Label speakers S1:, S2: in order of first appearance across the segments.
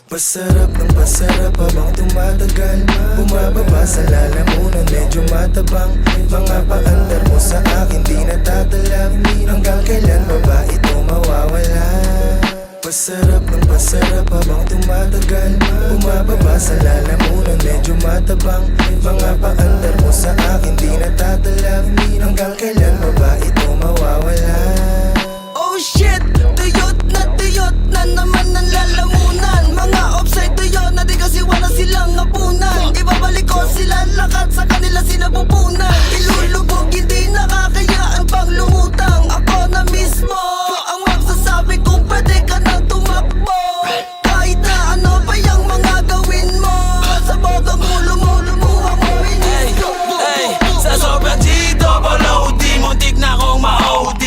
S1: Pasarap ng pasarap habang tumatagal, bumababa sa lalamunan, medyo matabang. Mga paandar mo sa akin di natatalab, hanggang kailan ba ba ito mawawala? Pasarap ng pasarap habang tumatagal, bumababa sa lalamunan, medyo matabang. Mga paandar mo sa akin di natatalab, hanggang kailan ba ba ito mawawala?
S2: Oh shit! Tuyot na naman ang lalamunan. Mga offside tuyo na di kasi wala silang hapunan. Ibabalik ko sila lakat sa kanila sinapupunan. Ilulubog hindi nakakayaan pang lumutang. Ako na mismo ang magsasabi kung pwede ka nang tumakbo. Kahit na ano pa yung mga gawin mo, sa bogang ulo mo lumuha mo inisyo.
S3: Sa sobrang G-double-O-D, muntik na akong ma-OD.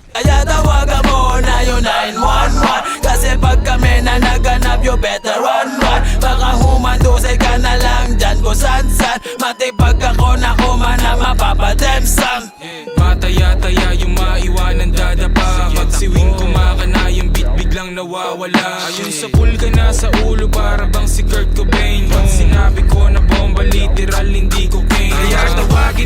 S3: Kaya tawagan mo na yung 911, kasi pag kami na naganap you better run. Baka humandusay ka na lang dyan kung san-san, matipag ako na kumana mapapademsam.
S4: Mataya-taya yung maiwanan dadapa, pag siwing kumakana yung beat biglang nawawala. Ayun sa pool ka na sa ulo para bang si Kurt Cobain. Pag sinabi ko na bomba literal hindi cocaine. Kaya tawagin